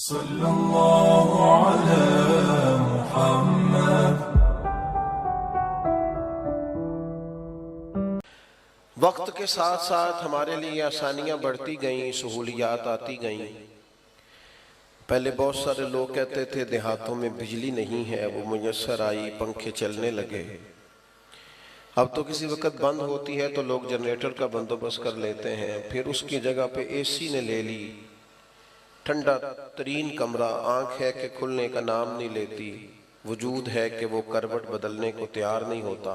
सल्लल्लाहु अलैहि मुहम्मद। वक्त के साथ साथ हमारे लिए आसानियां बढ़ती गईं, सहूलियात आती गईं। पहले बहुत सारे लोग कहते थे देहातों में बिजली नहीं है, वो मुयस्सर आई, पंखे चलने लगे। अब तो किसी वक्त बंद होती है तो लोग जनरेटर का बंदोबस्त कर लेते हैं, फिर उसकी जगह पे एसी ने ले ली। ठंडा तरीन कमरा, आंख है कि खुलने का नाम नहीं लेती, वजूद है कि वो करवट बदलने को तैयार नहीं होता।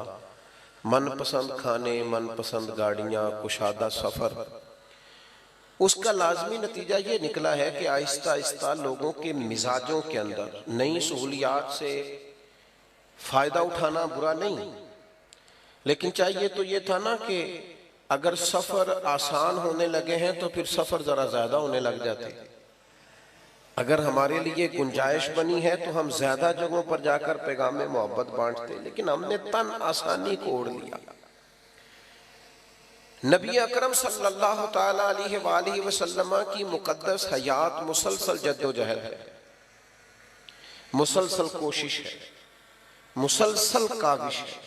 मनपसंद खाने, मनपसंद गाड़ियां, कुशादा सफर। उसका लाजमी नतीजा ये निकला है कि आहिस्ता आहिस्ता लोगों के मिजाजों के अंदर नई सहूलियात से फायदा उठाना बुरा नहीं, लेकिन चाहिए तो ये था ना कि अगर सफर आसान होने लगे हैं तो फिर सफर जरा ज्यादा होने लग जाते। अगर हमारे लिए गुंजाइश बनी है तो हम ज्यादा जगहों पर जाकर पैगाम मोहब्बत बांटते, लेकिन हमने तन आसानी को ओढ़ लिया। नबी अकरम सल्लल्लाहु ताला अलैहि वसल्लम की मुकद्दस हयात मुसलसल जद्दोजहद है, मुसलसल कोशिश है, मुसलसल काविश है।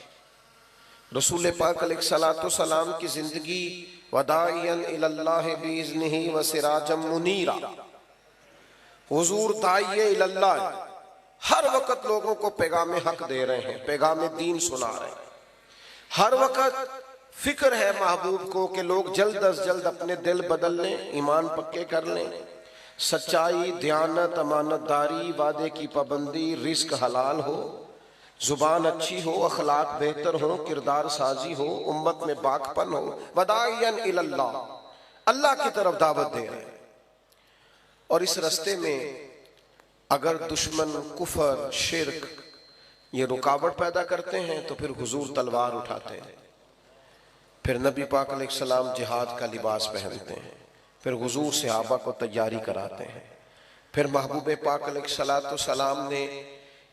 रसूल पाक अलैहिस्सलातु सलाम की जिंदगी वदाइयन इलल्लाह बिइज़्निही व सिराजम मुनीरा, हुजूर दाइये इलल्लाह, हर वक्त लोगों को पैगाम हक दे रहे हैं, पैगाम दीन सुना रहे हैं। हर वक्त फिक्र है महबूब को कि लोग जल्द अज जल्द अपने दिल बदल लें, ईमान पक्के कर लें। सच्चाई, दयानत, अमानतदारी, वादे की पाबंदी, रिस्क हलाल हो, जुबान अच्छी हो, अखलाक बेहतर हो, किरदार साजी हो, उम्मत में बाकपन हो। वदाइयन इलल्लाह, अल्लाह की तरफ दावत दे रहे हैं। और इस रास्ते में अगर दुश्मन, कुफर, शिर्क ये रुकावट पैदा करते हैं तो फिर हुजूर तलवार उठाते हैं, फिर नबी पाक अलैहिस्सलाम जिहाद का लिबास पहनते हैं, फिर हुजूर सहाबा को तैयारी कराते हैं। फिर महबूब पाक अलैहिस्सलाम ने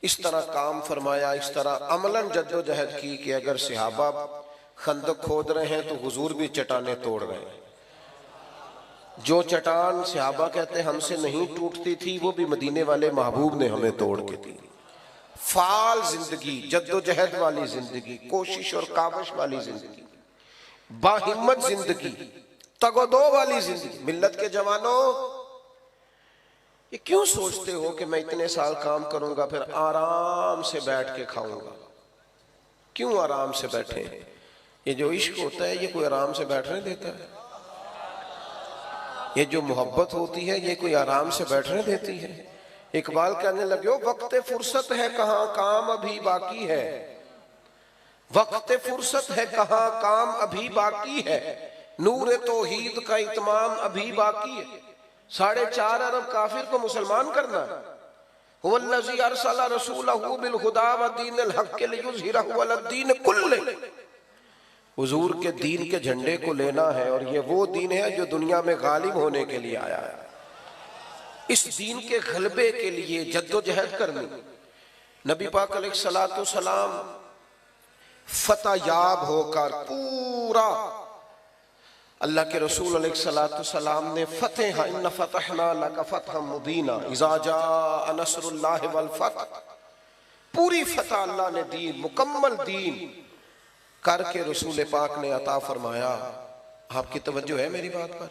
इस तरह काम फरमाया, इस तरह अमलन जद्दोजहद की कि अगर सहाबा खंदक खोद रहे हैं तो हुजूर भी चट्टाने तोड़ रहे हैं। जो चट्टान सहाबा कहते हमसे नहीं टूटती थी, वो भी मदीने वाले महबूब ने हमें तोड़ के दी। फाल जिंदगी, जद्दोजहद वाली जिंदगी, कोशिश और काविश वाली जिंदगी, बाहिम्मत जिंदगी, तगोदो वाली जिंदगी। मिल्लत के जवानों, ये क्यों सोचते हो कि मैं इतने साल काम करूंगा फिर आराम से बैठ के खाऊंगा? क्यों आराम से बैठे? ये जो इश्क होता है ये कोई आराम से बैठने देता है? ये जो मोहब्बत होती है ये कोई आराम से बैठने देती है? इकबाल कहने लगे, वक्त फुर्सत है कहाँ, काम अभी बाकी है। वक्त फुर्सत है कहाँ, काम अभी बाकी है। नूर तौहीद का इत्माम अभी बाकी है। 4.5 अरब काफिर को मुसलमान करना। हुवल्लज़ी अरसला रसूलहू बिल हुदा व दीनिल हक़ लियुज़हिरहू अलद्दीन कुल्लिही, हुजूर के दीन के झंडे को लेना है और ये वो दीन है जो दुनिया में गालिब होने के लिए आया है। इस दीन के गलबे के लिए जद्दोजहद करनी। नबी पाक अलैहिस्सलातु सलाम फतह याब होकर पूरा, अल्लाह के रसूल अलैहिस्सलातु सलाम ने फतह, इन्ना फतहना लका फतहम मुबीना इज़ा जाअ नस्रुल्लाहि वल फतह, पूरी फतह अल्लाह ने दी, मुकम्मल दीन करके रसूल पाक ने अता फरमाया। आपकी तवज्जो है मेरी बात पर?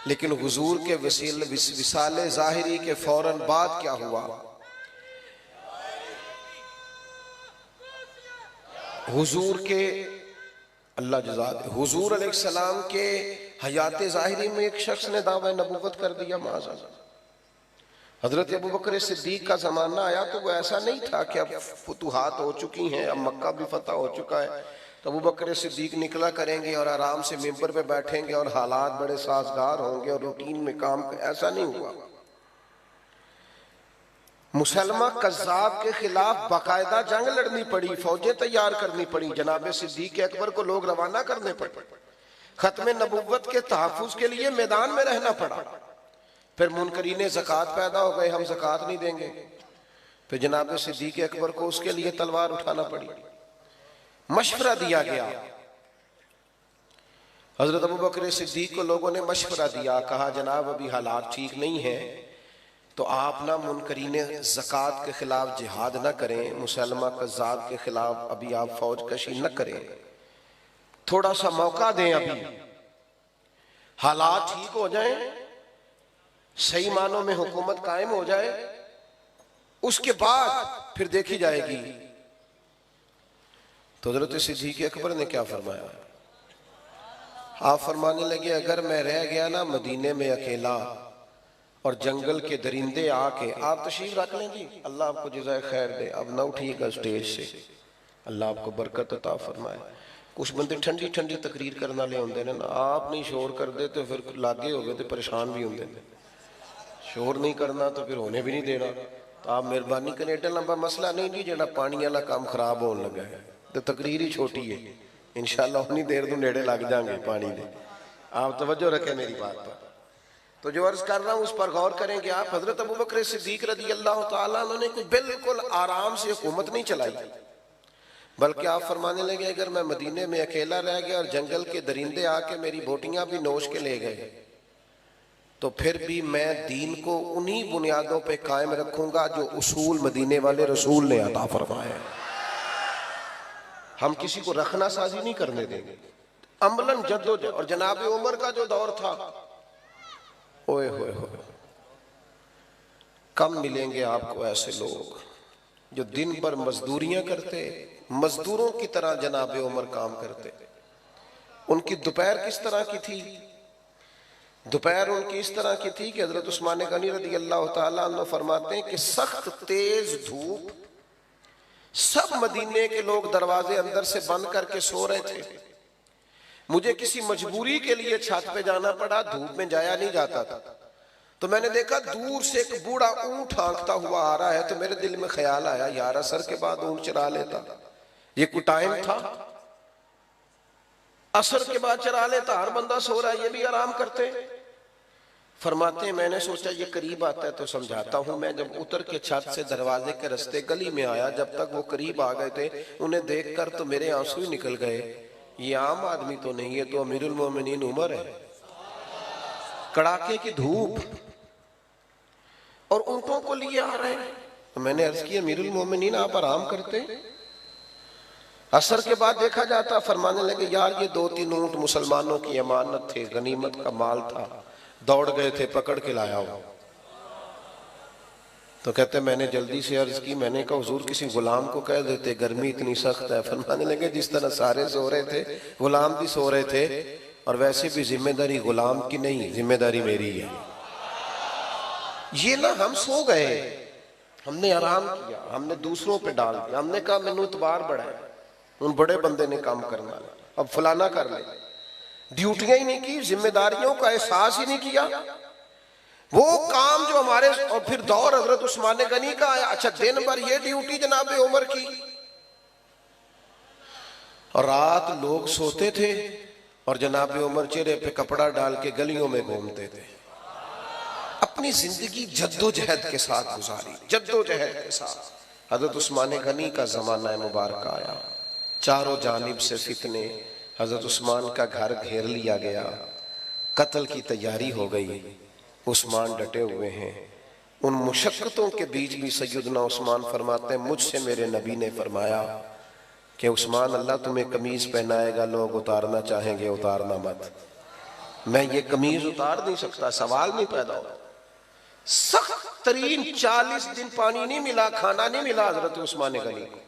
लेकिन हुजूर के विसाले ज़ाहिरी के फौरन बाद क्या हुआ? हुजूर के अल्लाह जज़ात, हुजूर अलैहिस्सलाम के हयात ज़ाहिरी में एक शख्स ने दावा नबूवत कर दिया। माज़अल्लाह, हजरत अबू बकर सिद्दीक का जमाना आया तो वो ऐसा नहीं था कि अब फुतूहात हो चुकी हैं, अब मक्का भी फतह हो चुका है तो अबू बकर सिद्दीक निकला करेंगे और आराम से मिंबर पे बैठेंगे और हालात बड़े साजगार होंगे और रूटीन में काम, ऐसा नहीं हुआ। मुसलमा कज़्ज़ाब के खिलाफ बाकायदा जंग लड़नी पड़ी, फौजें तैयार करनी पड़ी, जनाब सिद्दीक अकबर को लोग रवाना करने पड़े, खत्म नबुव्वत के तहफ़्फ़ुज़ के लिए मैदान में रहना पड़ा। फिर मुनकरीने ज़कात पैदा हो गए, हम ज़कात नहीं देंगे। फिर जनाब सिद्दीक अकबर को उसके लिए तलवार उठाना पड़ी। मशवरा दिया गया, हजरत अबू बकर सिद्दीक को लोगों ने मशवरा दिया, कहा जनाब अभी हालात ठीक नहीं है, तो आप ना मुनकरीन ज़कात के खिलाफ जिहाद न करें, मुसलमा कज़्ज़ाब के खिलाफ अभी आप फौज कशी न करें, थोड़ा सा मौका दें, अभी हालात ठीक हो जाएं, सही मानों में हुकूमत कायम हो जाए, उसके बाद फिर देखी जाएगी। तो हज़रत सिद्दीक़ अकबर ने क्या फरमाया? आप फरमाने लगे, अगर मैं रह गया ना मदीने में अकेला और जंगल के दरिंदे आके, आप तशरीफ रख लें जी, अल्लाह आपको जज़ाए खैर दे, अब ना उठिएगा स्टेज से, अल्लाह आपको बरकत अता फरमाए। कुछ बंदे ठंडी ठंडी तकरीर करने वाले होंगे ना, आप नहीं शोर कर दे तो फिर लागे हो गए तो परेशान भी होंगे, शोर नहीं करना तो फिर होने भी नहीं देना। तो आप मेहरबानी करें, एडा लंबा मसला नहीं जी जेड़ा पानी वाला काम खराब होने लगा है, तो तकरीर ही छोटी है, इंशाअल्लाह उतनी देर तो नेड़े लग जाएंगे पानी दे। आप तवज्जो रखें मेरी बात पर। तो जो अर्ज कर रहा हूं उस पर गौर करें कि आप हजरत अबू बकर सिद्दीक रज़ी अल्लाह तआला अन्हु ने कोई बिल्कुल आराम से हुकूमत नहीं चलाई, बल्कि आप फरमाने लगे, अगर मैं मदीने में अकेला रह गया और जंगल के दरिंदे आके मेरी बोटियां भी नोच के ले गए, तो फिर भी मैं दीन को उन्हीं बुनियादों पे कायम रखूंगा जो उसूल मदीने वाले रसूल ने अता फरमाए। हम किसी को रखना साजी नहीं करने देंगे, अमलन जद्दोजहद। और जनाब उमर का जो दौर था, ओए होए होए, कम मिलेंगे आपको ऐसे लोग जो दिन भर मजदूरियां करते, मजदूरों की तरह जनाब उमर काम करते। उनकी दोपहर किस तरह की थी? दोपहर उनकी इस तरह की थी कि हजरत उस्मान गनी रज़ी अल्लाह तआला अन्हु फरमाते हैं कि सख्त तेज धूप, सब मदीने के लोग दरवाजे अंदर से बंद करके सो रहे थे, मुझे किसी मजबूरी के लिए छत पे जाना पड़ा, धूप में जाया नहीं जाता था। तो मैंने देखा दूर से एक बूढ़ा ऊंट हाँकता हुआ आ रहा है, तो मेरे दिल में ख्याल आया, यार असर के बाद ऊंट चरा लेता, ये कोई टाइम था, असर के बाद चरा लेता, हर बंदा सो रहा है, ये भी आराम करते। फरमाते हैं मैंने सोचा ये करीब आता है तो समझाता हूं। मैं जब उतर के छत से दरवाजे के रास्ते गली में आया, जब तक वो करीब आ गए थे, उन्हें देखकर तो मेरे आंसू ही निकल गए। ये आम आदमी तो नहीं है, तो अमीरुल मोमिनीन उमर है, कड़ाके की धूप और ऊंटों को लिए आ रहे हैं। तो मैंने अर्ज किया, अमीरुल मोमिनीन आप आराम करते? असर के बाद देखा जाता। फरमाने लगे, यार ये 2-3 ऊंट मुसलमानों की अमानत थे, गनीमत का माल था, दौड़ गए थे, पकड़ के लाया हो। तो कहते मैंने जल्दी से अर्ज की, मैंने कहा हुजूर किसी गुलाम को कह देते, गर्मी इतनी सख्त है। फरमाने लगे, जिस तरह सारे सो रहे थे, गुलाम भी सो रहे थे, और वैसे भी जिम्मेदारी गुलाम की नहीं, जिम्मेदारी मेरी है। ये ना हम सो गए, हमने आराम किया, हमने दूसरों पे डाल दिया, हमने कहा मैनू इतबार बड़ा है, उन बड़े बंदे ने काम करना, अब फलाना कर ले, ड्यूटियां ही नहीं की, जिम्मेदारियों का एहसास ही नहीं किया। वो काम जो हमारे, और फिर दौर हजरत उस्मान गनी का आया, अच्छा दिन भर ये ड्यूटी जनाब उमर की, और रात लोग सोते थे और जनाब उमर चेहरे पे कपड़ा डाल के गलियों में घूमते थे। अपनी जिंदगी जद्दोजहद के साथ गुजारी, जद्दोजहद के साथ। हजरत उस्मान गनी का जमाना मुबारक आया, चारों जानिब से फितने, हजरत उस्मान का घर घेर लिया गया, कत्ल की तैयारी हो गई, उस्मान डटे हुए हैं। उन मुशक्कतों के बीच भी सैयदना उस्मान फरमाते हैं, मुझसे मेरे नबी ने फरमाया कि उस्मान अल्लाह तुम्हें कमीज पहनाएगा, लोग उतारना चाहेंगे, उतारना मत। मैं ये कमीज उतार नहीं सकता, सवाल नहीं पैदा हो। सख्त तरीन 40 दिन पानी नहीं मिला, खाना नहीं मिला हजरत उस्मान गनी को।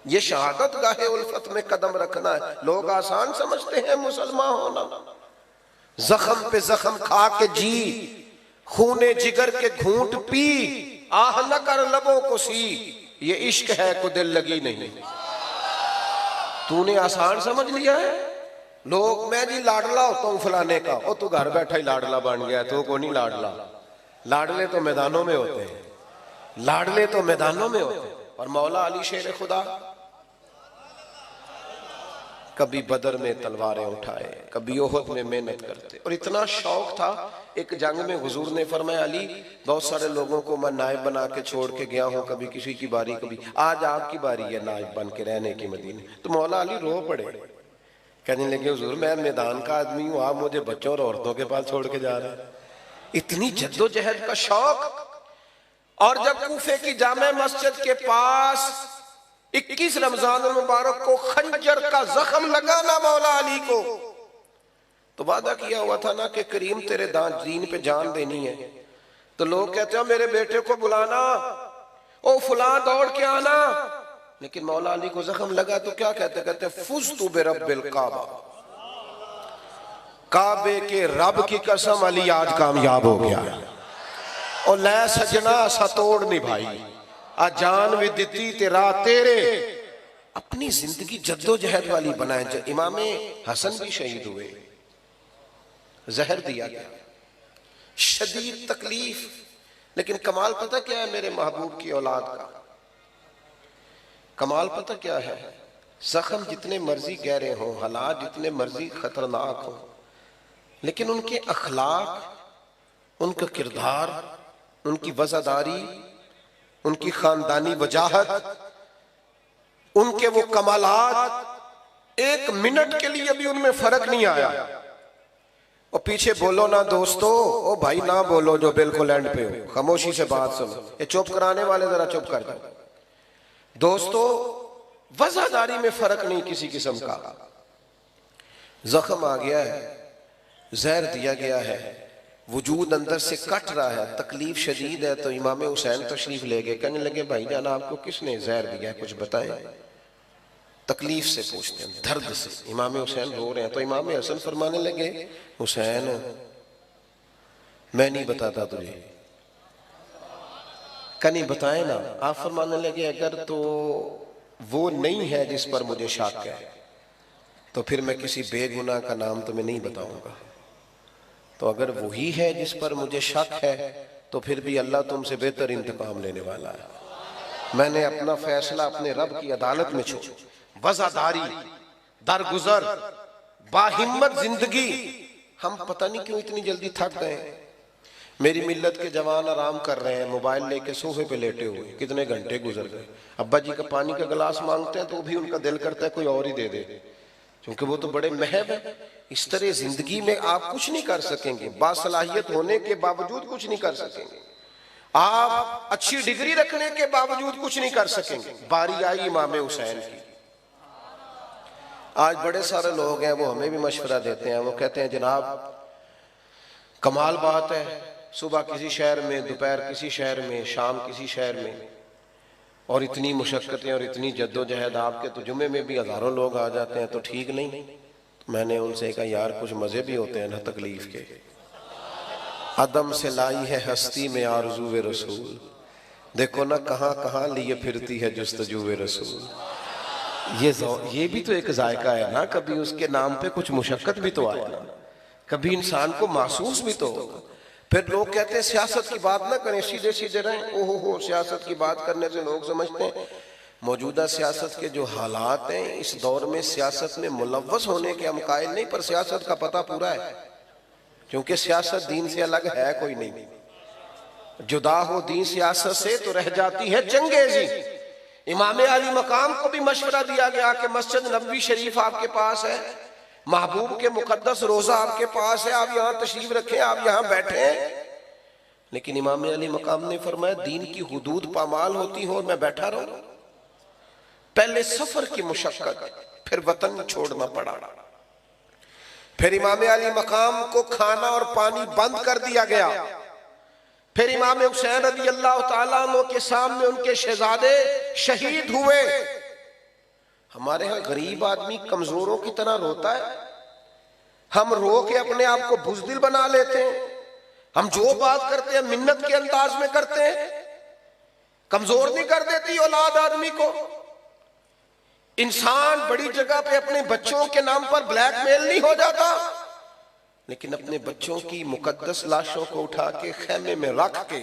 ये शहादत गाहे उल्फत में कदम रखना है। लोग आसान समझते हैं मुसलमान होना, जख्म पे जख्म खा के जी, खूने जिगर के घूंट पी, आह न कर लबों को सी, ये इश्क है को दिल लगी नहीं। तूने आसान समझ लिया है। लोग, मैं जी लाडला होता हूं फलाने का, ओ तू घर बैठा ही लाडला बन गया, तो को नहीं लाडला। लाडले तो मैदानों में होते हैं, लाडले तो मैदानों में होते हैं। और मौला अली शेर खुदा कभी बदर में तलवारें उठाए, कभी ओहद में मेहनत करते, और इतना शौक था। एक जंग में हुजूर ने फरमाया, अली बहुत सारे लोगों को मैं नायब बना के छोड़ के गया हूं, कभी किसी की बारी, कभी आज आपकी बारी है नायब बन के रहने की मदीने। तो मौला अली रो पड़े, कहने लगे हुजूर मैं मैदान का आदमी हूं, आप मुझे बच्चों और औरतों के पास छोड़ के जा रहे हैं। इतनी जद्दोजहद का शौक। और जब कूफे की जामे मस्जिद के पास 21 रमजान मुबारक को खंजर का जख्म लगाना मौला अली को, तो वादा किया हुआ था ना कि करीम तेरे दीन पे जान देनी है। तो लोग कहते हैं मेरे बेटे को बुलाना, ओ फुलां दौड़ के आना। लेकिन मौला अली को जख्म लगा तो क्या कहते कहते फुज़्तु बिरब्बिल काबा, काबे के रब की कसम अली आज कामयाब हो गया। और लै सजना असा तोड़ नहीं भाई, आ जान भी दिती तेरा तेरे। अपनी जिंदगी जद्दोजहद वाली बनाए। इमामे हसन भी शहीद हुए, जहर दिया गया, शदीद तकलीफ। लेकिन कमाल पता क्या है मेरे महबूब की औलाद का? कमाल पता क्या है? जख्म जितने मर्जी गहरे हों, हालात जितने मर्जी खतरनाक हों, लेकिन उनके अखलाक, उनका किरदार, उनकी वज़ादारी, उनकी खानदानी वजाहत, उनके वो कमालात, एक मिनट के लिए भी उनमें फर्क नहीं आया। और पीछे बोलो ना दोस्तों, ओ भाई ना बोलो जो बिल्कुल एंड पे हो, खामोशी से बात सुनो। ये चुप कराने वाले जरा चुप कर जाओ। दोस्तों वज़ादारी में फर्क नहीं किसी किस्म का। जख्म आ गया है, जहर दिया गया है, वजूद अंदर से कट रहा है, तकलीफ शदीद है। तो इमाम हुसैन तशरीफ ले गए, कहने लगे भाई जान आपको किसने जहर दिया है, कुछ बताएं। तकलीफ से पूछते हैं, दर्द से। इमाम हुसैन रो रहे हैं। तो इमाम हसन फरमाने लगे हुसैन मैं नहीं बताता तुझे। कहीं बताए ना। आप फरमाने लगे अगर तो वो नहीं है जिस पर मुझे शक है तो फिर मैं किसी बेगुनाह का नाम तुम्हें नहीं बताऊंगा। तो अगर वही है जिस पर मुझे शक है तो फिर भी अल्लाह तुमसे बेहतर इंतकाम लेने वाला है। मैंने अपना फैसला अपने रब की अदालत में छोड़। वज़ादारी, दरगुजर, बाहिम्मत जिंदगी। हम पता नहीं क्यों इतनी जल्दी थक गए। मेरी मिल्लत के जवान आराम कर रहे हैं, मोबाइल लेके सोफे पे लेटे हुए, कितने घंटे गुजर गए। अब्बा जी का पानी का गिलास मांगते हैं तो भी उनका दिल करता है कोई और ही दे दे, क्योंकि वो तो बड़े महब है। इस तरह जिंदगी में आप कुछ नहीं कर सकेंगे, बासलाहियत होने के बावजूद कुछ नहीं कर सकेंगे, आप अच्छी डिग्री रखने के बावजूद कुछ नहीं कर सकेंगे। बारी आई इमाम हुसैन की। आज बड़े सारे लोग हैं वो हमें भी मशवरा देते हैं। वो कहते हैं जनाब कमाल बात है, सुबह किसी शहर में, दोपहर किसी शहर में, शाम किसी शहर में, और इतनी मुशक्कतें और इतनी जद्दोजहद, आपके तो जुमे में भी हजारों लोग आ जाते हैं, तो ठीक नहीं। तो मैंने उनसे कहा यार कुछ मजे भी होते हैं ना तकलीफ के। अदम से लाई है हस्ती में आरज़ूए रसूल, देखो ना कहाँ कहाँ लिए फिरती है जुस्तजूए रसूल। ये भी तो एक जायका है ना, कभी उसके नाम पे कुछ मुशक्कत भी तो आया ना, कभी इंसान को महसूस भी तो होगा। फिर लोग कहते हैं सियासत की बात ना करें, सीधे सीधे रहें। ओहो हो, सियासत की बात करने से लोग समझते हैं मौजूदा सियासत के जो हालात हैं इस दौर में सियासत में मुलव्वस होने के हम कायल नहीं, पर सियासत का पता पूरा है, क्योंकि सियासत दीन से अलग है कोई नहीं। जुदा हो दीन सियासत से तो रह जाती है चंगेजी। इमाम अली मकाम को भी मशवरा दिया गया कि मस्जिद नबवी शरीफ आपके पास है, महबूब के मुकद्दस रोजा आपके पास है, आप यहाँ तशरीफ रखें, आप यहाँ बैठे। लेकिन इमाम अली मकाम ने फरमाया दीन की हुदूद पामाल होती हो और मैं बैठा रहूं। पहले सफर की मुशक्कत, फिर वतन छोड़ना पड़ा, फिर इमाम अली मकाम को खाना और पानी बंद कर दिया गया। फिर इमाम हुसैन रज़ी अल्लाह तआला अन्हु के सामने उनके शहजादे शहीद हुए। हमारे यहाँ गरीब आदमी कमजोरों की तरह रोता है, हम रो के अपने आप को बुज़दिल बना लेते हैं। हम जो बात करते हैं मिन्नत के अंदाज में करते हैं। कमजोर नहीं कर देती औलाद आदमी को। इंसान बड़ी जगह पे अपने बच्चों के नाम पर ब्लैकमेल नहीं हो जाता, लेकिन अपने बच्चों की मुकद्दस लाशों को उठा के खेमे में रख के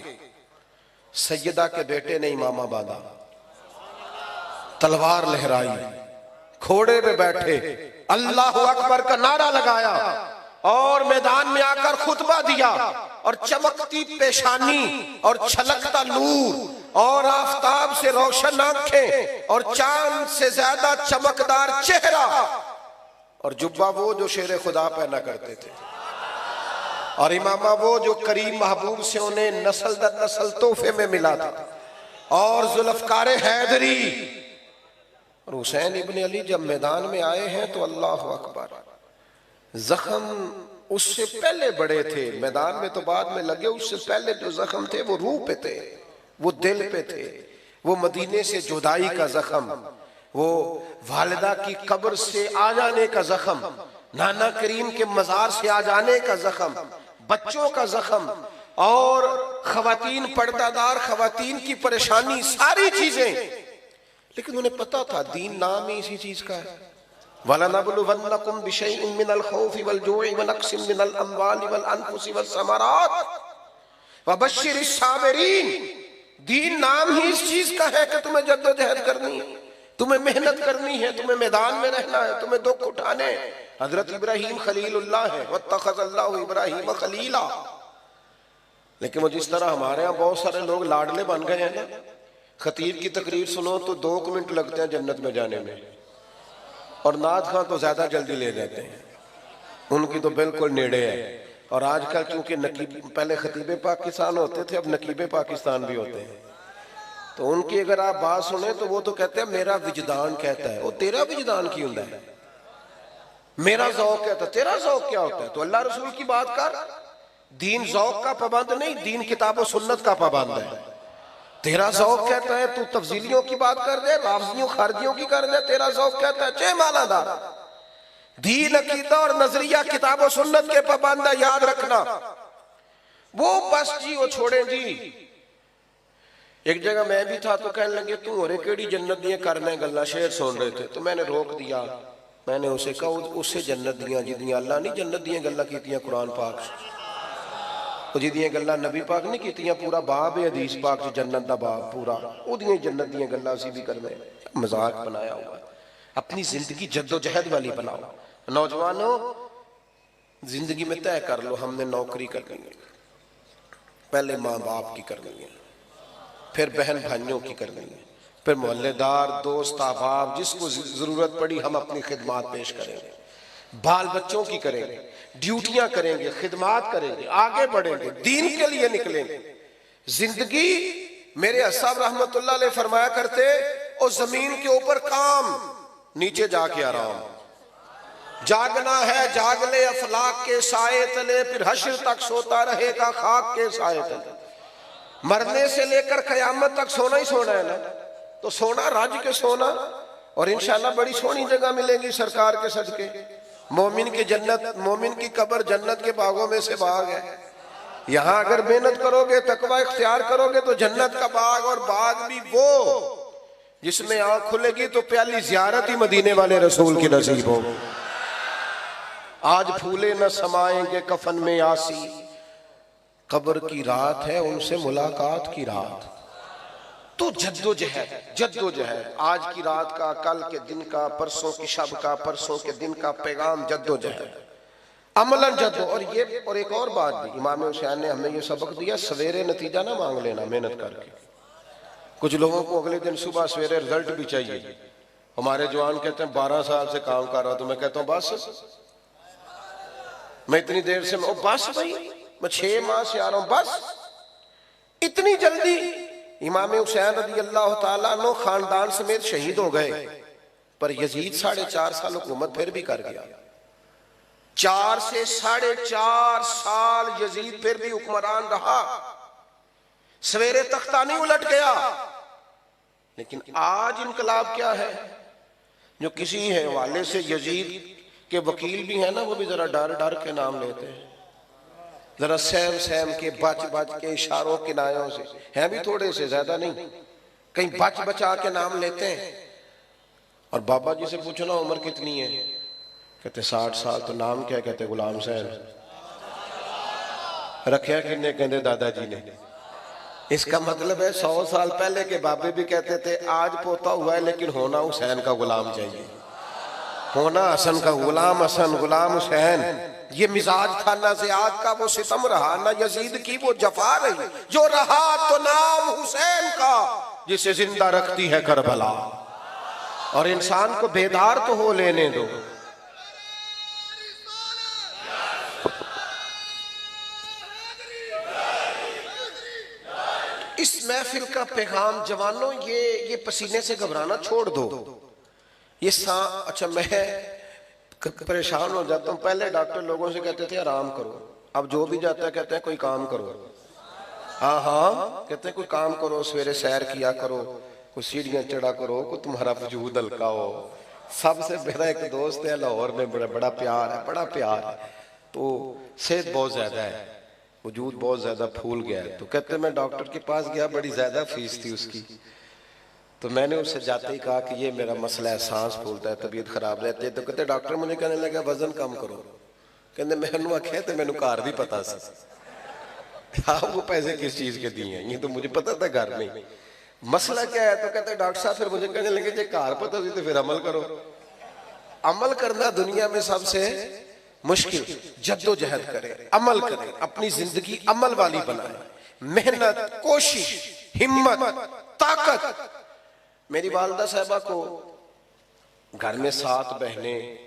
सैयदा के बेटे ने इमामा बांधा, तलवार लहराई, घोड़े पे बैठे अल्लाह अकबर का नारा लगाया और मैदान में आकर खुतबा दिया। और चमकती पेशानी और छलकता नूर और आफताब से रोशन आंखें और चांद से ज्यादा चमकदार चेहरा और जुब्बा वो जो शेर खुदा पहना करते थे, और इमामा वो जो करीम महबूब से उन्हें नस्ल दर नस्ल तोहफे में मिला था। और जुल्फकार हैदरी और हुसैन इब्न अली जब मैदान में आए हैं तो अल्लाह अकबर, जख्म उससे पहले बड़े थे, मैदान में तो बाद में लगे, उससे पहले जो जख्म थे वो रूह पे थे, वो दिल पे थे। वो मदीने से जुदाई का जख्म, वो वालिदा की कब्र से आ जाने का जख्म, नाना करीम के मजार से आ जाने का जख्म, बच्चों का जख्म, और खवातीन, पर्दादार खवातीन की परेशानी, सारी चीजें। लेकिन उन्हें पता था दीन नाम ही इसी चीज का है। वलनबलुवन्नकुम बिशैइन मिनल खौफि वल जुइ व नक्सिम मिनल अम्वालि वल अनफुसि वस समरात वबश्शिरिस साबिरीन। दीन नाम ही इस चीज का है कि तुम्हें जद्दोजहद करनी है, तुम्हें मेहनत करनी है, तुम्हें मैदान में रहना है, तुम्हें दुख उठाने। हजरत इब्राहिम खलीलुल्लाह है, वत्तखज़ल्लाहु इब्राहिम खलीला। लेकिन वो जिस तरह हमारे यहाँ बहुत सारे लोग लाडले बन गए हैं ना, खतीब की तकरीर सुनो तो 2 मिनट लगते हैं जन्नत में जाने में, और नाथ खां तो ज्यादा जल्दी ले जाते हैं, उनकी तो बिल्कुल नेड़े है। और आजकल चूंकि नकीब, पहले खतीबे पाकिस्तान होते थे, अब नकीबे पाकिस्तान भी होते हैं, तो उनकी अगर आप बात सुने तो वो तो कहते हैं मेरा विजदान कहता है। वो तेरा विजदान क्यों है? मेरा ज़ौक़ कहता है, तेरा ज़ौक़ क्या होता है? तो अल्लाह रसूल की बात कर। दीन ज़ौक़ का पाबंद नहीं, दीन किताब और सुन्नत का पाबंद है। तेरा ज़ौक़ कहता है तू तफजीलियों की बात कर दे, राफजियों खारजियों की कर दे, तेरा ज़ौक़ कहता है चे मालादार। दीन अकीदा और नजरिया किताब और सुन्नत के पाबंद है, याद रखना। वो बस जी वो छोड़े जी। एक जगह मैं भी था तो कहने लगे तू होरे केड़ी जन्नत दियां करने गल्ला, शेर सुन रहे थे तो मैंने रोक दिया। मैंने उसे कहा उससे जन्नत दियां जिदियां अल्लाह नहीं जन्नत दियां गल्ला कीतियां कुरान पाक च, जिदियां गल्ला नबी पाक नहीं कीतियां, पूरा बाब है हदीस पाक च जन्नत दा बाब पूरा, ओदियां जन्नत दियां गल्ला असीं भी करने। मजाक बनाया हुआ। अपनी जिंदगी जद्दोजहद वाली बनाओ। नौजवानों, जिंदगी में तय कर लो हमने नौकरी करनी है, पहले माँ बाप की करनी है, फिर बहन भाइयों की करनी है, फिर मोहल्लेदार, दोस्त, अहबाब, जिसको जरूरत पड़ी हम अपनी खिदमत पेश करेंगे, बाल बच्चों की करेंगे, ड्यूटियां करेंगे, खिदमत करेंगे, आगे बढ़ेंगे, दीन के लिए निकलेंगे। जिंदगी, मेरे अस्हाब रहमतुल्लाह अलैह फरमाया करते, और जमीन के ऊपर काम, नीचे जाके आराम। जागना है जाग ले अफलाक के साए तले, फिर हश्र तक सोता रहेगा खाक के साए तले। मरने से लेकर कयामत तक सोना ही सोना है ना, तो सोना राज के सोना, और इंशाल्लाह बड़ी सोनी जगह मिलेगी सरकार के सदके। मोमिन की जन्नत, मोमिन की कब्र जन्नत के बागों में से बाग है। यहाँ अगर मेहनत करोगे, तकवा इख्तियार करोगे तो जन्नत का बाग, और बाग भी वो जिसमें आँख खुलेगी तो प्याली जियारत ही मदीने वाले रसूल की नसीब हो। आज फूले न समाएंगे कफन में आसी, कब्र की रात है उनसे मुलाकात की रात। तो जद्दोजहद, जद्दोजहद, आज की रात का, कल के दिन का, परसों की शब का, परसों के दिन का पैगाम जद्दोजहद, अमलन जद्दो। और ये, और एक और बात भी इमाम हुसैन ने हमें ये सबक दिया, सवेरे नतीजा ना मांग लेना मेहनत करके। कुछ लोगों को अगले दिन सुबह सवेरे रिजल्ट भी चाहिए। हमारे जवान कहते हैं 12 साल से काम कर रहा हूं, तो मैं कहता हूं बस मैं इतनी देर से, बस भाई मैं 6 माह से आ रहा हूं, बस इतनी जल्दी। इमाम हुसैन रज़ी अल्लाह ताला अन्हु खानदान समेत शहीद हो गए, पर यजीद 4.5 साल हुकूमत फिर भी कर गया। 4 से 4.5 साल यजीद फिर भी हुक्मरान रहा, सवेरे तख्ता नहीं उलट गया। लेकिन आज इनकलाब क्या है, जो किसी है हवाले से यजीद के वकील भी है ना, वो भी जरा डर डर के नाम लेते हैं, जरा सहम सहम के, बच बच के, इशारों किनायों से, हैं भी थोड़े से, ज्यादा नहीं, कहीं बच बचा के नाम लेते हैं। और बाबा जी से पूछना उम्र कितनी है, कहते 60 साल। तो नाम क्या, कहते गुलाम हुसैन। रखा किन्ने, कहते दादाजी ने। इसका मतलब है 100 साल पहले के बाबे भी कहते थे आज पोता हुआ है लेकिन होना हुसैन का गुलाम चाहिए, होना हसन का गुलाम, हसन गुलाम हुसैन। ये मिजाज था ना ज़ियाद का वो सितम रहा, ना यजीद की वो जफा रही, जो रहा तो नाम हुसैन का जिसे जिंदा रखती है करबला। और इंसान को बेदार तो हो लेने दो। इस महफिल का पैगाम जवानों, ये पसीने से घबराना छोड़ दो। ये अच्छा, मैं परेशान हो जाता हूँ। पहले डॉक्टर लोगों से कहते थे आराम करो, अब जो भी जाता है कहते हैं कोई काम करो। हाँ हाँ, कहते हैं कोई काम करो, सवेरे सैर किया करो, कोई सीढ़ियां चढ़ा करो, कोई तुम्हारा वजूद हल्का हो। सबसे मेरा एक दोस्त है लाहौर में, बड़ा प्यार है, बड़ा प्यार है, तो सेहत बहुत ज्यादा है, वजूद बहुत ज्यादा फूल गया है। तो कहते मैं डॉक्टर के पास गया, बड़ी ज्यादा फीस थी उसकी। तो मैंने उससे जाते ही कहा कि ये मेरा मसला है, सांस फूलता है, तबीयत खराब रहती है। तो कहते डॉक्टर मुझे कहने लगा वजन कम करो। कहते मैनू आख्या तो मैनू घर भी पता सी, वो पैसे किस चीज के दिए हैं, ये तो मुझे पता था घर में। मसला क्या है? तो कहते डॉक्टर साहब फिर मुझे कहने लगे जे घर पता सी तो फिर अमल करो। अमल करना दुनिया में सबसे मुश्किल। जद्दोजहद करें, अमल करें, अपनी जिंदगी अमल वाली बनाए, मेहनत, कोशिश, हिम्मत, ताकत। मेरी वालदा साहबा को घर में 7 बहनें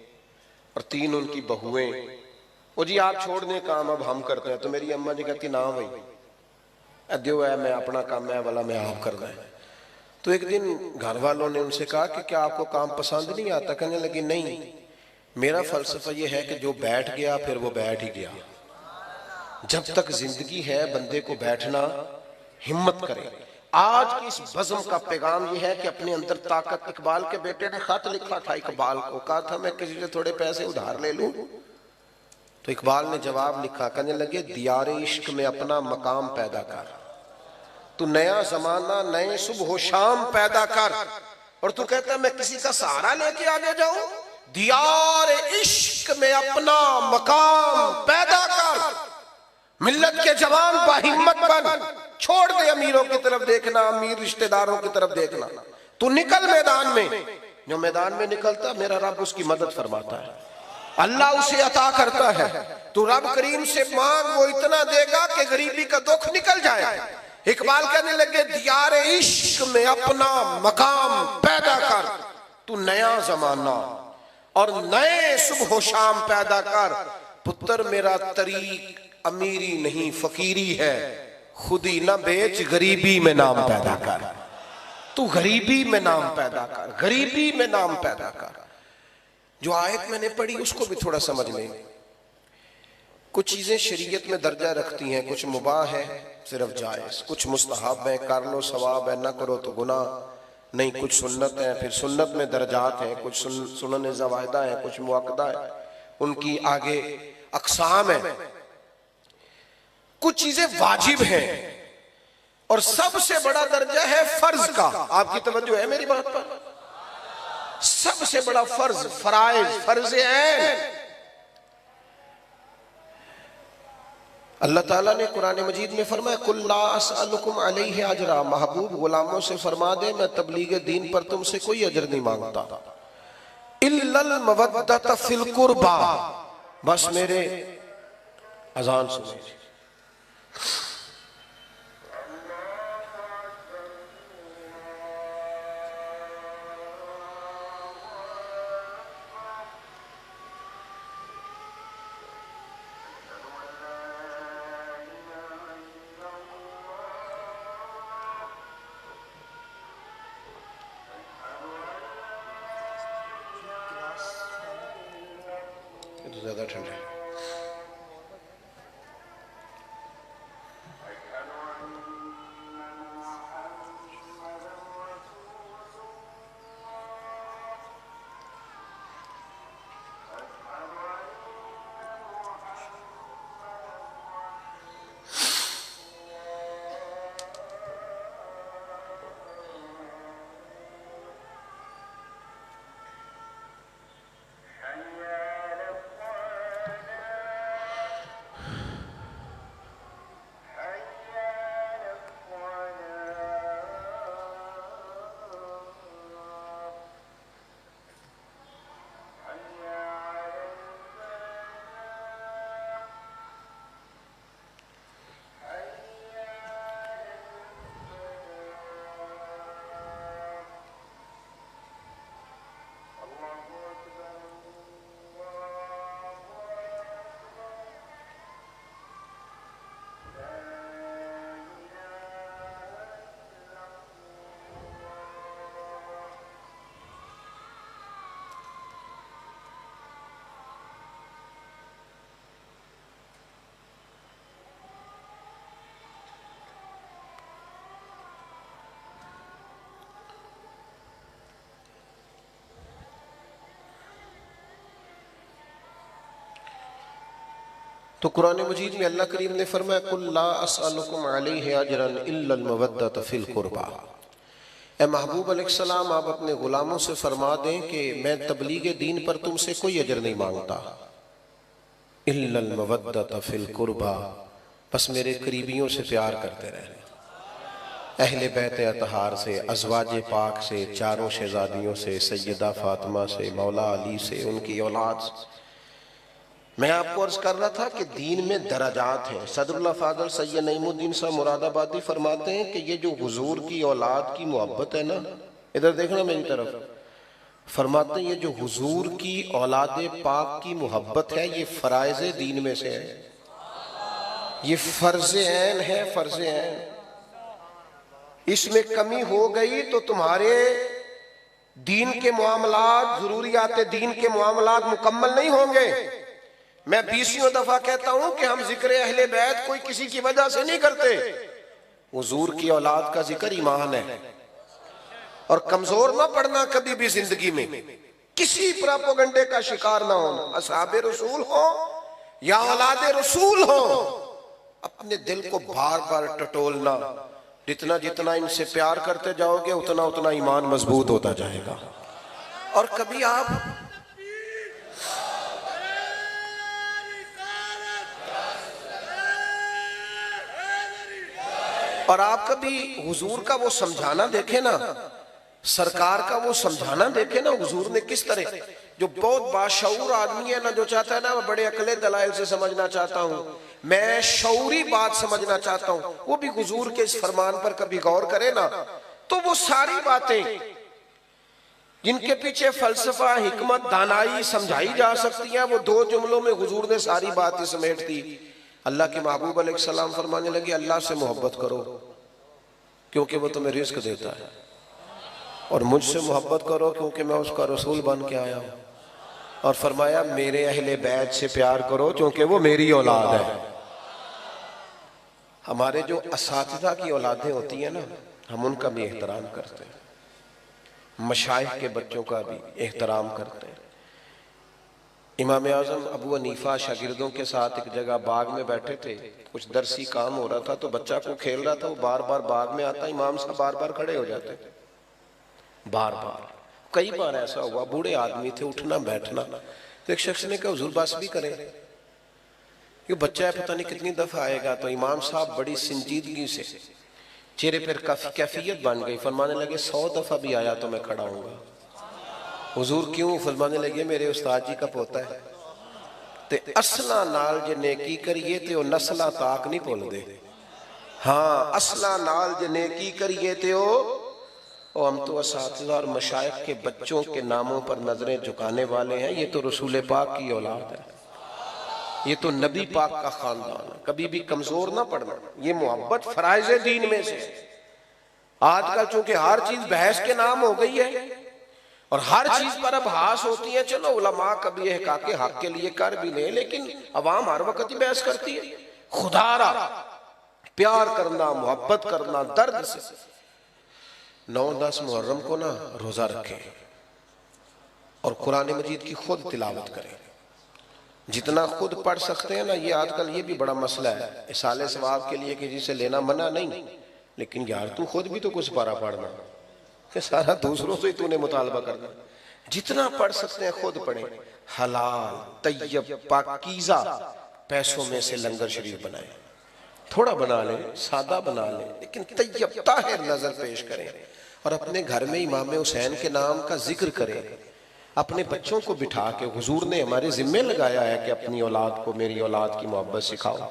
और 3 उनकी बहुएं। वो जी आप छोड़ दें काम, अब हम करते हैं। तो मेरी अम्मा जी कहती ना भाई, अद्यो है, मैं अपना काम है वाला मैं आप करना है। तो एक दिन घर वालों ने उनसे कहा कि क्या आपको काम पसंद नहीं आता? कहने लगी नहीं, मेरा फलसफा ये है कि जो बैठ गया फिर वो बैठ ही गया। जब तक जिंदगी है बंदे को बैठना, हिम्मत करे। आज की इस बज़म का पैगाम यह है कि अपने अंदर ताकत। इकबाल के बेटे ने खत लिखा था इकबाल को, कहा था मैं किसी से थोड़े पैसे उधार ले लूं। तो इकबाल ने जवाब लिखा, कहने लगे दियारे इश्क में अपना मकाम पैदा कर, तू नया जमाना नए सुबह शाम पैदा कर। और तू कहता है मैं किसी का सहारा लेके आगे जाऊं? दियार इश्क में अपना मकाम पैदा कर, मिल्लत के जवान बाहिम्मत बन। छोड़ दे अमीरों की तरफ देखना, अमीर रिश्तेदारों की तरफ देखना। तू निकल मैदान में। जो मैदान में निकलता मेरा रब उसकी मदद फरमाता है, अल्लाह उसे अता करता है। तू रब करीम से मांग, वो इतना देगा कि गरीबी का दुख निकल जाए। इकबाल कहने लगे दियारे इश्क में अपना मकाम पैदा कर, तू नया जमाना और नए सुबह शाम पैदा कर। पुत्र मेरा तरीक अमीरी नहीं फकीरी है, खुदी ना बेच गरीबी में नाम पैदा कर। तू गरीबी में नाम पैदा कर, गरीबी में नाम पैदा कर। जो आयत मैंने पढ़ी उसको भी थोड़ा समझ लें। कुछ चीजें शरीयत में दर्जा रखती हैं, कुछ मुबाह है सिर्फ जायज, कुछ मुस्तहब है कर लो सवाब है, ना करो तो गुनाह नहीं। कुछ सुन्नत है, फिर सुन्नत में दर्जात हैं, कुछ सुनन ज़वायदा है, कुछ मुअक्कदा है, उनकी आगे अक़साम है। कुछ चीजें वाजिब हैं और सबसे बड़ा दर्जा है फर्ज का। आपकी तवज्जो है मेरी बात पर? सबसे बड़ा फर्ज, फराइज, फर्ज है। अल्लाह ताला ने कुरान मजीद में फरमाया कुल ला असअलुकुम अलैहि अजरा, महबूब गुलामों से फरमा दे मैं तबलीग दीन पर तुमसे कोई अजर नहीं मांगता, इल्लल मवद्दत फिल कुर्बा, बस मेरे अजान सुने। ज्यादा ठंडा है। तो कुरान मजीद में अल्लाह करीम ने फरमाया कुल ला अस्अलुकुम अलैहि अजरन इल्लल मवद्दत फिल कुर्बा। ए महबूब अलैहिस्सलाम, आप अपने गुलामों से फरमा दें कि मैं तबलीग दीन पर तुमसे कोई अजर नहीं मांगता, इल्लल मवद्दत फिल कुर्बा, बस मेरे करीबियों से प्यार करते रहना, अहले बैत अतहार से, अज़वाज पाक से, चारों शहजादियों से, सैयदा फातिमा से, मौला अली से, उनकी औलाद से। मैं आपको अर्ज कर रहा था कि दीन में दराजात हैं। सदरुल्लाह फाज़ल सैयद नईमुद्दीन साहब मुरादाबादी फरमाते हैं कि ये जो हुजूर की औलाद की मोहब्बत है ना, इधर देखना मेरी तरफ, फरमाते हैं ये जो हुजूर की औलाद पाक की मोहब्बत है ये फराइज दीन में से है, ये फर्ज ऐन है, फर्ज ऐन। इसमें कमी हो गई तो तुम्हारे दीन के मामलात, जरूरियात दीन के मामलात मुकम्मल नहीं होंगे। मैं 20वीं दफा कहता हूं कि हम जिक्र अहले बैत कोई किसी की वजह से नहीं करते। हुजूर की औलाद का जिक्र ईमान है, और कमजोर ना पड़ना कभी भी जिंदगी में, किसी प्रोपेगेंडे का शिकार ना होना। असहाबे रसूल हो या औलाद रसूल हो, अपने दिल को बार बार टटोलना, जितना जितना इनसे प्यार करते जाओगे उतना उतना ईमान मजबूत होता जाएगा। और कभी आप कभी हुजूर का वो समझाना देखे ना, सरकार का वो समझाना देखे ना, हुजूर ने किस तरह, जो बहुत बाशऊर आदमी है ना, जो चाहता है ना मैं बड़े अकले दलाइल से समझना चाहता हूं, मैं शऊरी बात समझना चाहता हूं, वो भी हुजूर के इस फरमान पर कभी गौर करे ना, तो वो सारी बातें जिनके पीछे फलसफा, हिकमत, दानाई समझाई जा सकती है, वो 2 जुमलों में हुजूर ने सारी बातें समेट दी। अल्लाह के महबूब अलैहिस्सलाम फरमाने लगे अल्लाह से मोहब्बत करो क्योंकि वो तुम्हें रिस्क देता है, और मुझसे मोहब्बत करो क्योंकि मैं उसका रसूल बन के आया हूं, और फरमाया मेरे अहले बैत से प्यार करो क्योंकि वो मेरी औलाद है। हमारे जो असातिज़ा की औलादें होती हैं ना, हम उनका भी एहतराम करते हैं, मशाइख के बच्चों का भी एहतराम करते हैं। इमाम आज़म अबू हनीफा शागिर्दों के साथ एक जगह बाग में बैठे थे, कुछ दरसी काम हो रहा था, तो बच्चा को खेल रहा था, वो बार बार बाग में आता, इमाम साहब बार बार खड़े हो जाते, बार बार। कई बार ऐसा हुआ, बूढ़े आदमी थे, उठना बैठना, तो एक शख्स ने कहा हुजूर बस भी करें, ये बच्चा है पता नहीं कितनी दफा आएगा। तो इमाम साहब बड़ी संजीदगी से, चेहरे पर कैफियत बन गई, फरमाने लगे 100 दफा भी आया तो मैं खड़ा हूंगा। हुजूर क्यों? फरमाने लगे मेरे उस्ताद जी का पोता है, ते असला नाल जे नेकी करिए ते ओ नस्ला ताक नहीं भुलदे। हाँ, असला नाल जे नेकी करिए ते ओ हम तो असातिज़ा और मशाइख के बच्चों के नामों पर नजरें झुकाने वाले हैं। ये तो रसूल पाक की औलाद है, ये तो नबी पाक का खानदान है। कभी भी कमजोर ना पड़ना, ये मोहब्बत फराइज दीन में से। आजकल चूंकि हर चीज बहस के नाम हो गई है और हर चीज पर अब हास होती है, चलो उलमा कभी हकाके हक के लिए कर भी ले, लेकिन अवाम हर वक्त ही बहस करती है। खुदारा प्यार करना, मोहब्बत करना दर्द से। 9-10 मुहर्रम को ना रोजा रखें और कुरान मजीद की खुद तिलावत करें, जितना खुद पढ़ सकते हैं ना। ये आजकल ये भी बड़ा मसला है, इसाले सवाब के लिए किसी से लेना मना नहीं, लेकिन यार तू खुद भी तो कुछ पारा पढ़ना, सारा दूसरों से ही तूने मुतालबा करना। जितना पढ़ सकते हैं खुद पढ़ें। हलाल, तैयब, पाकीज़ा पैसों में से लंगर शरीफ बनाएं, थोड़ा बना लें, सादा बना लें, लेकिन तैयब ताहिर नजर पेश करें। और अपने घर में इमाम हुसैन के नाम का जिक्र करें। अपने बच्चों को बिठा के, हुजूर ने हमारे जिम्मे लगाया है कि अपनी औलाद को मेरी औलाद की मोहब्बत सिखाओ।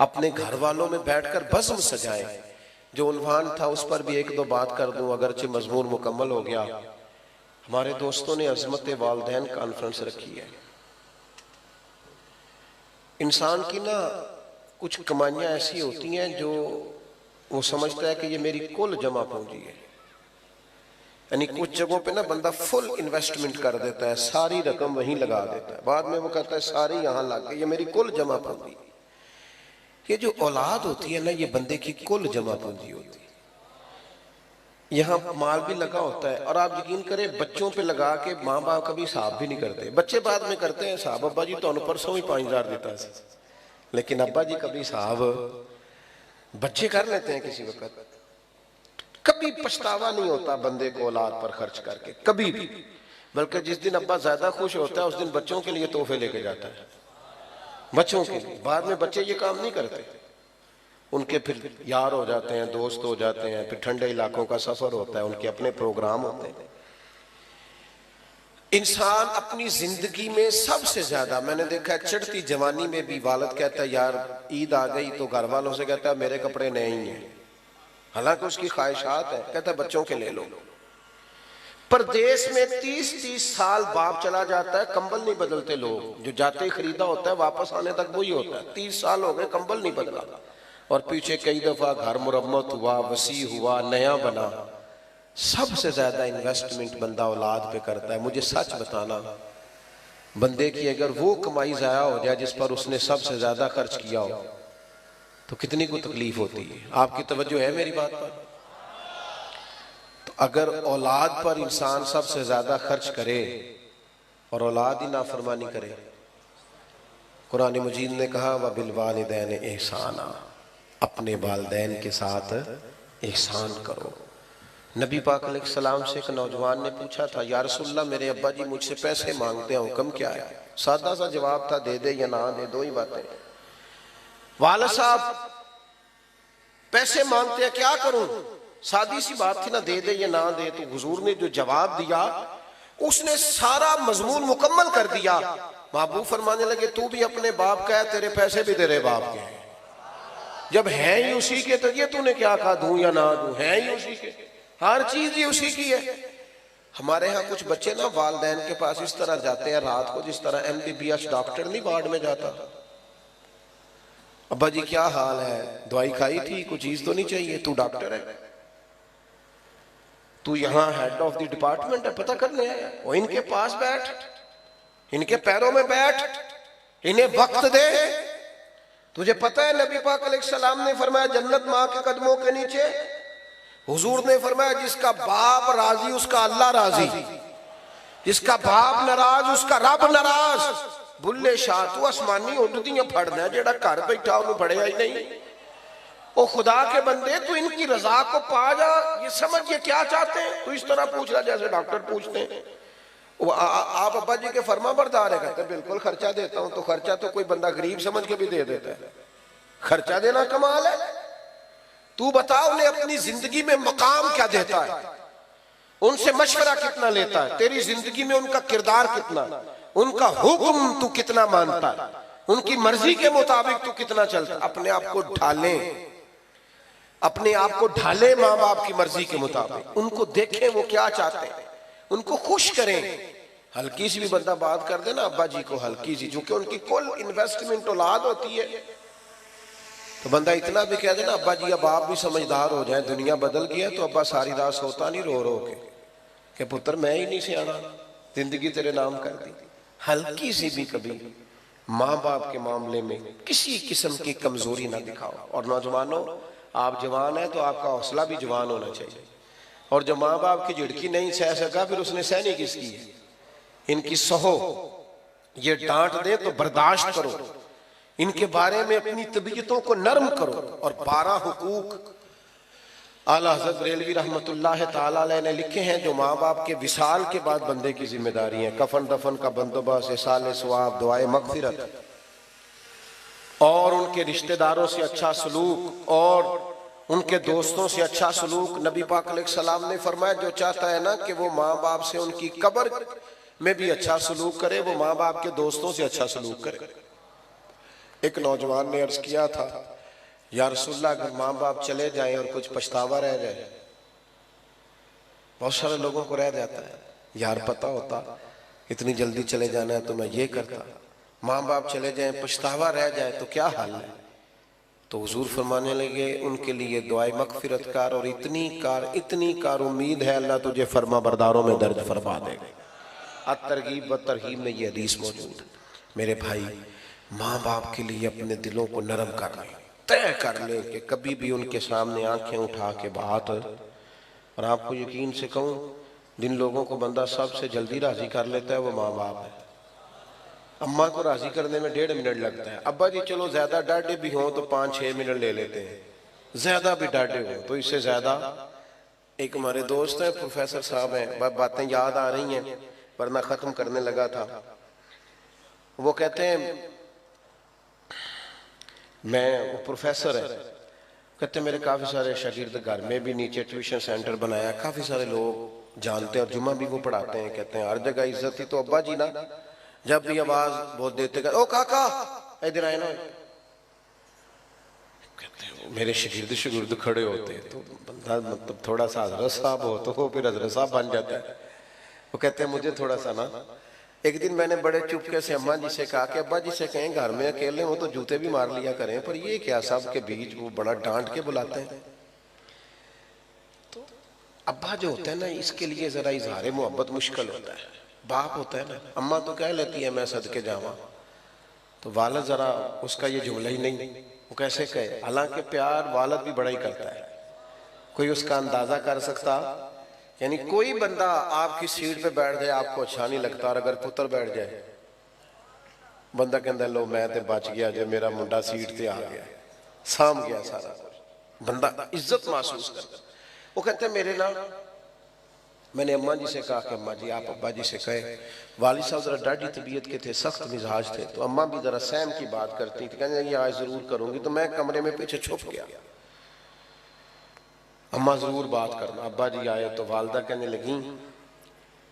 अपने घर वालों में बैठकर बज़्म सजाएं। जो उन्वान था उस पर भी 1-2 बात कर दूं, अगरचे मजमून मुकम्मल हो गया। हमारे दोस्तों ने अजमत वालदैन कॉन्फ्रेंस रखी है। इंसान की ना कुछ कमाइयां ऐसी होती हैं जो वो समझता है कि ये मेरी कुल जमा पूंजी है, यानी कुछ जगहों पे ना बंदा फुल इन्वेस्टमेंट कर देता है, सारी रकम वहीं लगा देता है, बाद में वो कहता है सारी यहाँ लग गई, ये मेरी कुल जमा पूंजी। ये जो औलाद होती है ना, ये बंदे की कुल जमा पूंजी होती है। यहाँ माल भी लगा होता है, और आप यकीन करें बच्चों पे लगा के माँ बाप कभी हिसाब भी नहीं करते। बच्चे बाद में करते हैं हिसाब, अब्बा जी तो परसों ही 5000 देता है, लेकिन अब्बा जी कभी साहब बच्चे कर लेते हैं किसी वक्त, कभी पछतावा नहीं होता बंदे को औलाद पर खर्च करके, कभी भी। बल्कि जिस दिन अब्बा ज्यादा खुश होता है उस दिन बच्चों के लिए तोहफे लेके जाता है, बच्चों के लिए। बाद में बच्चे ये काम नहीं करते, उनके फिर यार हो जाते हैं, दोस्त हो जाते हैं, फिर ठंडे इलाकों का सफर होता है, उनके अपने प्रोग्राम होते हैं। इंसान अपनी जिंदगी में सबसे ज्यादा, मैंने देखा है चढ़ती जवानी में भी वालिद कहता है यार ईद आ गई तो घर वालों से कहता है मेरे कपड़े नए ही हैं, हालांकि उसकी ख्वाहिशात है, कहता है बच्चों के ले लो। परदेश में 30-30 साल बाप चला जाता है, कंबल नहीं बदलते लोग, जो जाते ही खरीदा होता है वापस आने तक वही होता है। 30 साल हो गए कंबल नहीं बदला, और पीछे कई दफा घर मुरम्मत हुआ, वसी हुआ, नया बना। सबसे ज्यादा इन्वेस्टमेंट बंदा औलाद पे करता है। मुझे सच बताना, बंदे की अगर वो कमाई जाया हो जाए जिस पर उसने सबसे ज्यादा खर्च किया हो तो कितनी को तकलीफ होती है। आपकी तवज्जो है मेरी बात पर? तो अगर औलाद पर इंसान सबसे ज्यादा खर्च करे और औलाद ही नाफरमानी करे, कुरान मजीद ने कहा व बिल वालिदैन एहसाना, अपने वालिदैन के साथ एहसान करो। नबी पाक अलैहिस्सलाम से एक नौजवान ने पूछा था या रसूलल्लाह मेरे अब्बा जी मुझसे पैसे मांगते हैं, हुक्म क्या है? सादा सा जवाब था, दे दे या ना दे, दो ही बातें। वालिद साहब पैसे मांगते हैं, क्या करूं? सादी सी बात थी ना, दे दे या ना दे। तो हुजूर ने जो जवाब दिया उसने सारा मजमून मुकम्मल कर दिया। महबूब फरमाने लगे तू भी अपने बाप का है, तेरे पैसे भी तेरे बाप के हैं। जब है ही उसी के तो ये तूने क्या कहा दूं या ना दूं? है ही उसी के, हर चीज ही उसी की है। हमारे यहाँ कुछ बच्चे ना वालिदैन के पास इस तरह जाते हैं रात को जिस तरह MBBS डॉक्टर नहीं वार्ड में जाता। अब्बा जी क्या हाल है, दवाई खाई थी, कुछ चीज तो नहीं चाहिए? तू डॉक्टर है, तू यहाँ हेड ऑफ द डिपार्टमेंट है, पता करने आया। वो इनके पास बैठ, इनके पैरों में बैठ, इन्हें वक्त दे। तुझे पता है नबी पाक अलैहिस्सलाम ने फरमाया जन्नत माँ के कदमों के नीचे। हुजूर ने फरमाया जिसका बाप राजी उसका अल्लाह राजी, जिसका बाप नाराज उसका रब नाराज। बुल्ले शाह तू आसमानी उड़दियां फड़ना, जेड़ा घर बैठा उन्हें फड़िया ही नहीं। ओ खुदा के बंदे तू इनकी रजा को पा जा, ये समझ ये क्या चाहते हैं। तू इस तरह पूछ रहा जैसे डॉक्टर पूछते हैं। आप अब्बा जी के फर्मा बरदार है? कहते बिल्कुल खर्चा देता हूं। तो खर्चा तो कोई बंदा गरीब समझ के भी दे देता है, खर्चा देना कमाल है। तू बता उन्हें अपनी जिंदगी में मकाम क्या देता है, उनसे मशवरा कितना लेता है, तेरी जिंदगी में उनका किरदार कितना, उनका हुक्म तू कितना मानता है, उनकी मर्जी के मुताबिक तू कितना चलता है। अपने आप को ढाले, अपने आप को ढाले माँ बाप की मर्जी के मुताबिक। उनको देखें वो क्या चाहते हैं, उनको खुश करें। हल्की सी भी बंदा बात कर दे ना अब्बा जी को, हल्की सी, जो कि उनकी कुल इन्वेस्टमेंट औलाद होती है, तो बंदा इतना भी कह दे ना अब्बा जी अब आप भी समझदार हो जाए, दुनिया बदल गई है, तो अब्बा सारी रात सोता नहीं रो रो के कि पुत्र मैं ही नहीं सियाना, जिंदगी तेरे नाम कर दी। हल्की सी भी कभी माँ बाप के मामले में किसी किस्म की कमजोरी ना दिखाओ। और नौजवानों, आप जवान है तो आपका हौसला भी जवान होना चाहिए। और जो माँ बाप की झिड़की नहीं सह सका फिर उसने सहनी किसकी है? इनकी सहो, ये डांट दे तो बर्दाश्त करो, इनके बारे में अपनी तबीयतों को नरम करो। और 12 हुकूक आला हज़रत बरेलवी रहमतुल्लाह ताला अलैह ने लिखे हैं जो माँ बाप के विसाल के बाद बंदे की जिम्मेदारी है। कफन दफन का बंदोबस्त, इसाले सवाब, दुआए मगफिरत, और उनके रिश्तेदारों से अच्छा सलूक, और उनके दोस्तों से अच्छा सलूक। नबी पाक अलैहिस्सलाम ने फरमाया जो चाहता है ना कि वो माँ बाप से उनकी कब्र में भी अच्छा सलूक करे, वो माँ बाप के दोस्तों से अच्छा सलूक करे। एक नौजवान ने अर्ज किया था या रसूलल्लाह अगर माँ बाप चले जाएं और कुछ पछतावा रह जाए, बहुत सारे लोगों को रह जाता है यार पता होता इतनी जल्दी चले जाना है तो मैं ये करता। माँ बाप चले जाएं पछतावा रह जाए तो क्या हाल है? तो हुजूर फरमाने लगे उनके लिए दुआए मगफिरत कार, और इतनी कार उम्मीद है अल्लाह तुझे फरमा बरदारों में दर्ज फरमा देगा। अत-तरगीब व तरहीब में ये हदीस मौजूद है। मेरे भाई, माँ बाप के लिए अपने दिलों को नरम कर लें, तय कर लें कि कभी भी उनके सामने आंखें उठा के बात। और आपको यकीन से कहूँ, जिन लोगों को बंदा सबसे जल्दी राजी कर लेता है वो माँ बाप है। अम्मा को राजी करने में 1.5 मिनट लगता है। अब्बा जी चलो ज्यादा डांटे भी हो तो 5-6 मिनट ले लेते हैं, ज्यादा भी डांटे हो तो इससे ज्यादा। एक हमारे दोस्त है प्रोफेसर साहब हैं, बातें याद आ रही हैं वरना खत्म करने लगा था। वो कहते हैं मैं, वो प्रोफेसर है, कहते मेरे काफी सारे शागिर्द घर में भी नीचे ट्यूशन सेंटर बनाया, काफी सारे लोग जानते हैं और जुम्मा भी वो पढ़ाते हैं। कहते हैं हर जगह इज्जत ही तो अब्बा जी ना, जब भी आवाज बोल देते ओ काका इधर आए ना, कहते हैं मेरे शागिर्द खड़े होते तो बंदा मतलब थोड़ा सा हजरत साहब हो तो फिर हजरत साहब बन जाता है। वो कहते हैं मुझे थोड़ा सा ना, एक दिन मैंने बड़े चुपके से अम्मा जी से कहा कि अब्बा जी से कहें घर में अकेले हो तो जूते भी मार लिया करें, पर ये क्या सब के बीच वो बड़ा डांट के बुलाते हैं। तो अब्बा जो होता है ना इसके लिए जरा इजहार मोहब्बत मुश्किल होता है। बाप होता है ना, अम्मा तो कह लेती है मैं सदके जावा, तो वालद जरा उसका ये जुमला ही नहीं, वो कैसे कहे, हालांकि प्यार वालद भी बड़ा ही करता है, कोई उसका अंदाजा कर सकता। यानी कोई बंदा आपकी सीट पे बैठ जाए आपको अच्छा नहीं लगता, और अगर पुत्र बैठ जाए बंदा कहता लो मैं तो बच गया जो मेरा मुंडा सीट पे आ गया, साम गया सारा कुछ, बंदा इज्जत महसूस करता। वो कहते मेरे ना, मैंने अम्मा जी से कहा कि अम्मा जी आप अब्बा जी से कहे, वालिद साहब जरा डाढ़ी तबीयत के थे, सख्त मिजाज थे, तो अम्मा भी जरा सहम की बात करती थी, कहने ये आज जरूर करूंगी। तो मैं कमरे में पीछे छुप गया, अम्मा जरूर बात करना। अब्बा जी आए तो वालदा कहने लगी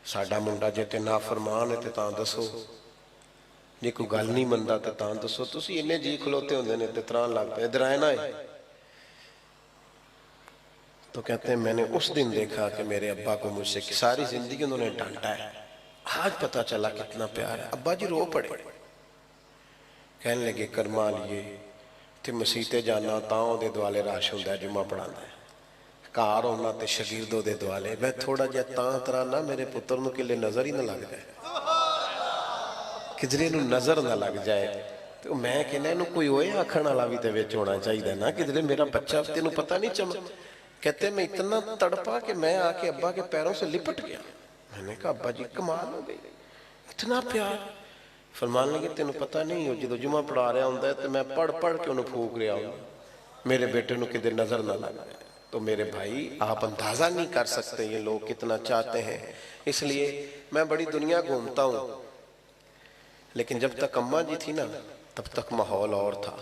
साडा मुंडा जे ते नाफरमान है ते तां दसो, जे कोई गल नहीं मनदा ते तां दसो, तुसी इन्ने जी खलोते होंदे ने ते तरान लग पे, इधर आए ना है। तो कहते हैं मैंने उस दिन देखा कि मेरे अब्बा को मुझसे सारी जिंदगी उन्होंने डांटा है, आज पता चला कितना प्यार है। अब्बा जी रो पड़े, कहने लगे कर्मा लिए ते मसीते जाना तां ओदे दुआले रश हुंदा जुम्मा पढ़ांदा है, घर होना ते शागिर्दों दे दुआले, मैं थोड़ा जिहा तां तराना मेरे पुत्र नूं किले नजर ही ना लग जाए, किधरे नूं नजर ना लग जाए। तो मैं कहना इनू कोई होए आखण वाला भी ते विच होना चाहिए ना, किधरे मेरा बच्चा तेनू पता नहीं चम। कहते मैं इतना तड़पा कि मैं आके अब्बा के पैरों से लिपट गया। मैंने कहा अब्बा जी कमाल हो गई, इतना प्यार। फरमान लगे तेन पता नहीं हो जो जुम्मा पढ़ा रहा होंगे तो मैं पढ़ पढ़ के उन्हें फूक रहा हूँ, मेरे बेटे को किधर नजर ना लग जाए। तो मेरे भाई आप अंदाजा नहीं कर सकते ये लोग कितना चाहते हैं। इसलिए मैं बड़ी दुनिया घूमता हूँ, लेकिन जब तक अम्मा जी थी ना तब तक माहौल और था।